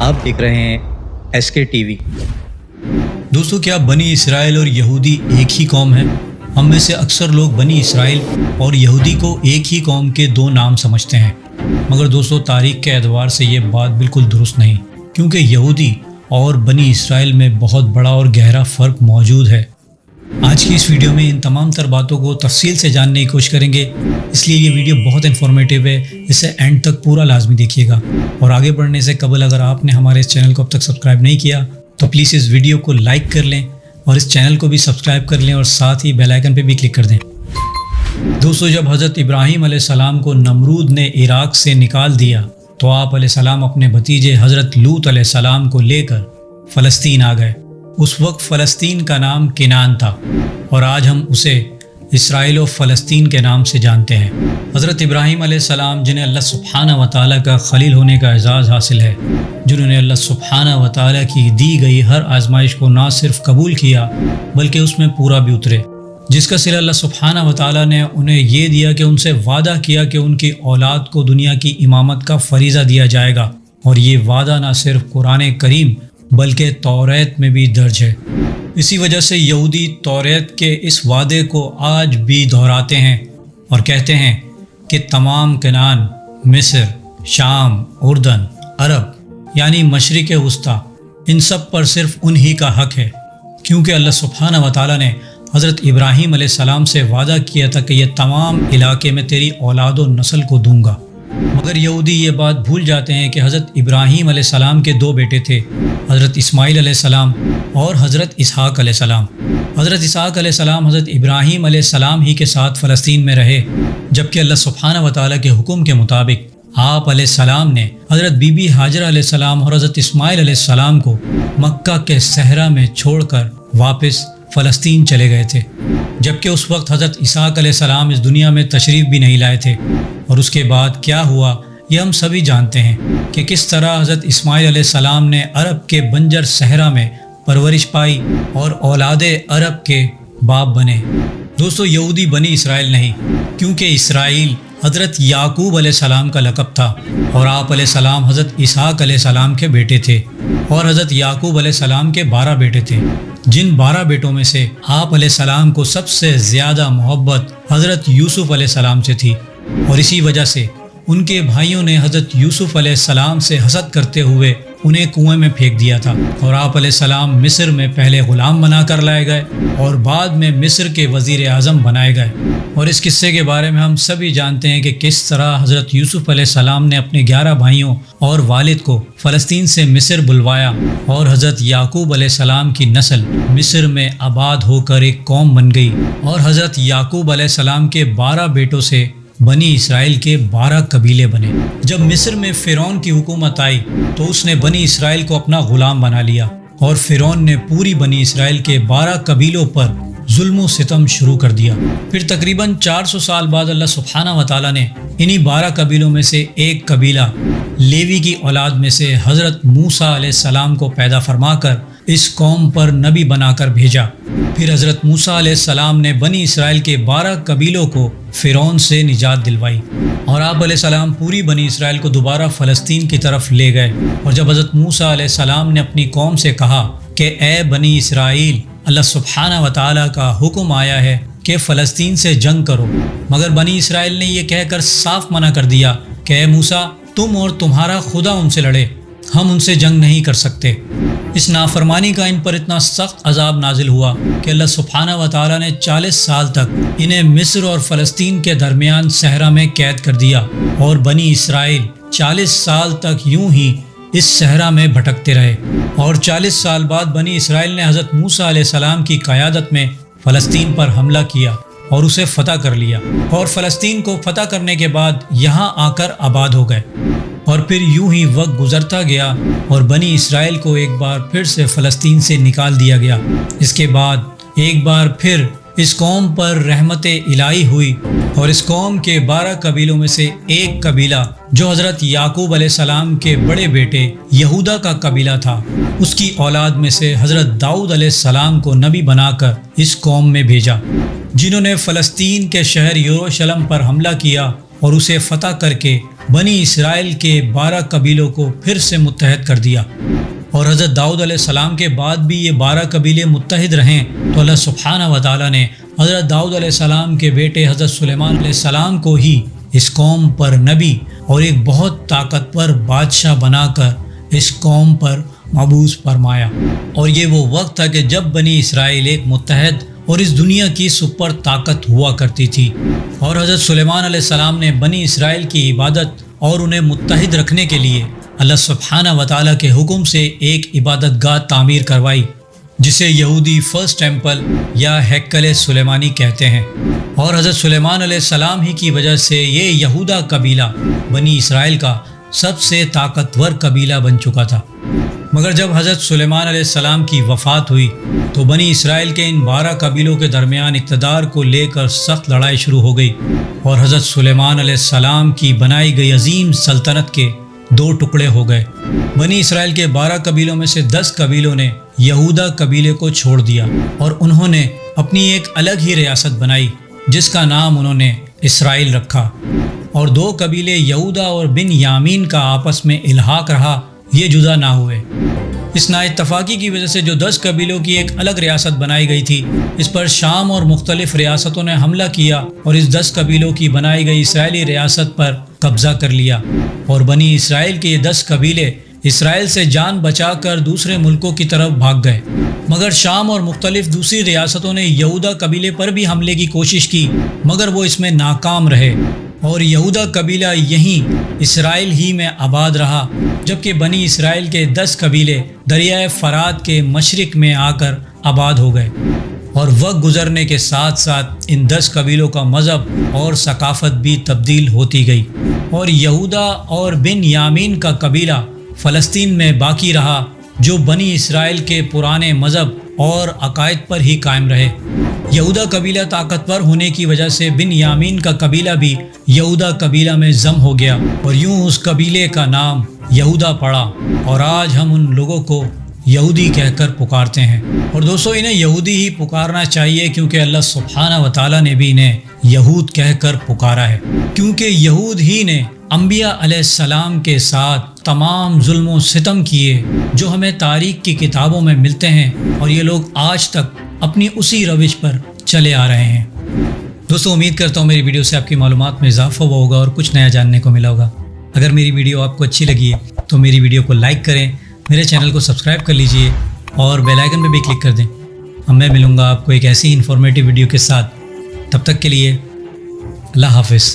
آپ دیکھ رہے ہیں ایس کے ٹی وی۔ دوستو، کیا بنی اسرائیل اور یہودی ایک ہی قوم ہے؟ ہم میں سے اکثر لوگ بنی اسرائیل اور یہودی کو ایک ہی قوم کے دو نام سمجھتے ہیں، مگر دوستو تاریخ کے اعتبار سے یہ بات بالکل درست نہیں، کیونکہ یہودی اور بنی اسرائیل میں بہت بڑا اور گہرا فرق موجود ہے۔ آج کی اس ویڈیو میں ان تمام تر باتوں کو تفصیل سے جاننے کی کوشش کریں گے، اس لیے یہ ویڈیو بہت انفارمیٹیو ہے، اسے اینڈ تک پورا لازمی دیکھیے گا۔ اور آگے بڑھنے سے قبل اگر آپ نے ہمارے اس چینل کو اب تک سبسکرائب نہیں کیا تو پلیز اس ویڈیو کو لائک کر لیں اور اس چینل کو بھی سبسکرائب کر لیں اور ساتھ ہی بیل آئیکن پہ بھی کلک کر دیں۔ دوستو، جب حضرت ابراہیم علیہ السلام کو نمرود نے عراق سے نکال دیا تو آپ علیہ السلام اپنے بھتیجے حضرت لوط علیہ السلام کو لے کر فلسطین آ گئے۔ اس وقت فلسطین کا نام کنعان تھا اور آج ہم اسے اسرائیل و فلسطین کے نام سے جانتے ہیں۔ حضرت ابراہیم علیہ السلام، جنہیں اللہ سبحانہ و تعالیٰ کا خلیل ہونے کا اعزاز حاصل ہے، جنہوں نے اللہ سبحانہ و تعالیٰ کی دی گئی ہر آزمائش کو نہ صرف قبول کیا بلکہ اس میں پورا بھی اترے، جس کا صلہ اللہ سبحانہ و تعالیٰ نے انہیں یہ دیا کہ ان سے وعدہ کیا کہ ان کی اولاد کو دنیا کی امامت کا فریضہ دیا جائے گا، اور یہ وعدہ نہ صرف قرآن کریم بلکہ توریت میں بھی درج ہے۔ اسی وجہ سے یہودی توریت کے اس وعدے کو آج بھی دہراتے ہیں اور کہتے ہیں کہ تمام کنعان، مصر، شام، اردن، عرب یعنی مشرق وسطیٰ، ان سب پر صرف انہی کا حق ہے، کیونکہ اللہ سبحانہ و تعالیٰ نے حضرت ابراہیم علیہ السلام سے وعدہ کیا تھا کہ یہ تمام علاقے میں تیری اولاد و نسل کو دوں گا۔ مگر یہودی یہ بات بھول جاتے ہیں کہ حضرت ابراہیم علیہ السلام کے دو بیٹے تھے، حضرت اسماعیل علیہ السلام اور حضرت اسحاق علیہ السلام۔ حضرت اسحاق علیہ السلام حضرت ابراہیم علیہ السلام ہی کے ساتھ فلسطین میں رہے، جبکہ اللہ سبحانہ و تعالیٰ کے حکم کے مطابق آپ علیہ السلام نے حضرت بی بی ہاجرہ علیہ السلام اور حضرت اسماعیل علیہ السلام کو مکہ کے صحرا میں چھوڑ کر واپس فلسطین چلے گئے تھے، جبکہ اس وقت حضرت اسحاق علیہ السلام اس دنیا میں تشریف بھی نہیں لائے تھے۔ اور اس کے بعد کیا ہوا یہ ہم سبھی جانتے ہیں کہ کس طرح حضرت اسماعیل علیہ السلام نے عرب کے بنجر صحرا میں پرورش پائی اور اولاد عرب کے باپ بنے۔ دوستو، یہودی بنی اسرائیل نہیں، کیونکہ اسرائیل حضرت یعقوب علیہ السلام کا لقب تھا، اور آپ علیہ السلام حضرت اسحاق علیہ السلام کے بیٹے تھے، اور حضرت یعقوب علیہ السلام کے 12 بیٹے تھے، جن 12 بیٹوں میں سے آپ علیہ السلام کو سب سے زیادہ محبت حضرت یوسف علیہ السلام سے تھی، اور اسی وجہ سے ان کے بھائیوں نے حضرت یوسف علیہ السلام سے حسد کرتے ہوئے انہیں کنویں میں پھینک دیا تھا، اور آپ علیہ السلام مصر میں پہلے غلام بنا کر لائے گئے اور بعد میں مصر کے وزیر اعظم بنائے گئے۔ اور اس قصے کے بارے میں ہم سبھی جانتے ہیں کہ کس طرح حضرت یوسف علیہ السلام نے اپنے 11 بھائیوں اور والد کو فلسطین سے مصر بلوایا، اور حضرت یعقوب علیہ السلام کی نسل مصر میں آباد ہو کر ایک قوم بن گئی، اور حضرت یعقوب علیہ السلام کے 12 بیٹوں سے بنی اسرائیل کے 12 قبیلے بنے۔ جب مصر میں فرعون کی حکومت آئی تو اس نے بنی اسرائیل کو اپنا غلام بنا لیا، اور فرعون نے پوری بنی اسرائیل کے 12 قبیلوں پر ظلم و ستم شروع کر دیا۔ پھر تقریباً 400 سال بعد اللہ سبحانہ و تعالیٰ نے انہی 12 قبیلوں میں سے ایک قبیلہ لیوی کی اولاد میں سے حضرت موسیٰ علیہ السلام کو پیدا فرما کر اس قوم پر نبی بنا کر بھیجا۔ پھر حضرت موسیٰ علیہ السلام نے بنی اسرائیل کے 12 قبیلوں کو فرعون سے نجات دلوائی، اور آپ علیہ السلام پوری بنی اسرائیل کو دوبارہ فلسطین کی طرف لے گئے۔ اور جب حضرت موسیٰ علیہ السلام نے اپنی قوم سے کہا کہ اے بنی اسرائیل، اللہ سبحانہ و تعالیٰ کا حکم آیا ہے کہ فلسطین سے جنگ کرو، مگر بنی اسرائیل نے یہ کہہ کر صاف منع کر دیا کہ اے موسیٰ، تم اور تمہارا خدا ان سے لڑے، ہم ان سے جنگ نہیں کر سکتے۔ اس نافرمانی کا ان پر اتنا سخت عذاب نازل ہوا کہ اللہ سبحانہ و تعالیٰ نے 40 سال تک انہیں مصر اور فلسطین کے درمیان صحرا میں قید کر دیا، اور بنی اسرائیل 40 سال تک یوں ہی اس صحرا میں بھٹکتے رہے۔ اور 40 سال بعد بنی اسرائیل نے حضرت موسیٰ علیہ السلام کی قیادت میں فلسطین پر حملہ کیا اور اسے فتح کر لیا، اور فلسطین کو فتح کرنے کے بعد یہاں آ کر آباد ہو گئے۔ اور پھر یوں ہی وقت گزرتا گیا اور بنی اسرائیل کو ایک بار پھر سے فلسطین سے نکال دیا گیا۔ اس کے بعد ایک بار پھر اس قوم پر رحمت الہی ہوئی، اور اس قوم کے 12 قبیلوں میں سے ایک قبیلہ جو حضرت یعقوب علیہ السلام کے بڑے بیٹے یہودا کا قبیلہ تھا، اس کی اولاد میں سے حضرت داؤد علیہ السلام کو نبی بنا کر اس قوم میں بھیجا، جنہوں نے فلسطین کے شہر یروشلم پر حملہ کیا اور اسے فتح کر کے بنی اسرائیل کے 12 قبیلوں کو پھر سے متحد کر دیا، اور حضرت داؤد علیہ السلام کے بعد بھی یہ 12 قبیلے متحد رہیں تو اللہ سبحانہ و تعالیٰ نے حضرت داؤد علیہ السلام کے بیٹے حضرت سلیمان علیہ السلام کو ہی اس قوم پر نبی اور ایک بہت طاقتور بادشاہ بنا کر اس قوم پر مبعوث فرمایا۔ اور یہ وہ وقت تھا کہ جب بنی اسرائیل ایک متحد اور اس دنیا کی سپر طاقت ہوا کرتی تھی، اور حضرت سلیمان علیہ السلام نے بنی اسرائیل کی عبادت اور انہیں متحد رکھنے کے لیے اللہ سبحانہ و تعالیٰ کے حکم سے ایک عبادت گاہ تعمیر کروائی، جسے یہودی فرسٹ ٹیمپل یا ہیکل سلیمانی کہتے ہیں۔ اور حضرت سلیمان علیہ السلام ہی کی وجہ سے یہ یہودا قبیلہ بنی اسرائیل کا سب سے طاقتور قبیلہ بن چکا تھا۔ مگر جب حضرت سلیمان علیہ السلام کی وفات ہوئی تو بنی اسرائیل کے ان 12 قبیلوں کے درمیان اقتدار کو لے کر سخت لڑائی شروع ہو گئی، اور حضرت سلیمان علیہ السلام کی بنائی گئی عظیم سلطنت کے 2 ٹکڑے ہو گئے۔ بنی اسرائیل کے 12 قبیلوں میں سے 10 قبیلوں نے یہودا قبیلے کو چھوڑ دیا، اور انہوں نے اپنی ایک الگ ہی ریاست بنائی جس کا نام انہوں نے اسرائیل رکھا، اور 2 قبیلے یہودا اور بن یامین کا آپس میں الحاق رہا، یہ جدا نہ ہوئے۔ اس نااتفاقی کی وجہ سے جو 10 قبیلوں کی ایک الگ ریاست بنائی گئی تھی، اس پر شام اور مختلف ریاستوں نے حملہ کیا اور اس 10 قبیلوں کی بنائی گئی اسرائیلی ریاست پر قبضہ کر لیا، اور بنی اسرائیل کے یہ 10 قبیلے اسرائیل سے جان بچا کر دوسرے ملکوں کی طرف بھاگ گئے۔ مگر شام اور مختلف دوسری ریاستوں نے یہودا قبیلے پر بھی حملے کی کوشش کی، مگر وہ اس میں ناکام رہے، اور یہودا قبیلہ یہیں اسرائیل ہی میں آباد رہا، جبکہ بنی اسرائیل کے 10 قبیلے دریائے فرات کے مشرق میں آ کر آباد ہو گئے۔ اور وقت گزرنے کے ساتھ ساتھ ان 10 قبیلوں کا مذہب اور ثقافت بھی تبدیل ہوتی گئی، اور یہودا اور بن یامین کا قبیلہ فلسطین میں باقی رہا، جو بنی اسرائیل کے پرانے مذہب اور عقائد پر ہی قائم رہے۔ یہودا قبیلہ طاقتور ہونے کی وجہ سے بن یامین کا قبیلہ بھی یہودا قبیلہ میں ضم ہو گیا، اور یوں اس قبیلے کا نام یہودا پڑا، اور آج ہم ان لوگوں کو یہودی کہہ کر پکارتے ہیں۔ اور دوستو، انہیں یہودی ہی پکارنا چاہیے، کیونکہ اللہ سبحانہ و تعالیٰ نے بھی انہیں یہود کہہ کر پکارا ہے، کیونکہ یہود ہی نے انبیاء علیہ السلام کے ساتھ تمام ظلم و ستم کیے جو ہمیں تاریخ کی کتابوں میں ملتے ہیں، اور یہ لوگ آج تک اپنی اسی روش پر چلے آ رہے ہیں۔ دوستو، امید کرتا ہوں میری ویڈیو سے آپ کی معلومات میں اضافہ ہوا ہوگا اور کچھ نیا جاننے کو ملا ہوگا۔ اگر میری ویڈیو آپ کو اچھی لگی ہے تو میری ویڈیو کو لائک کریں، میرے چینل کو سبسکرائب کر لیجئے اور بیل آئیکن پہ بھی کلک کر دیں۔ اب میں ملوں گا آپ کو ایک ایسی انفارمیٹیو ویڈیو کے ساتھ، تب تک کے لیے اللہ حافظ۔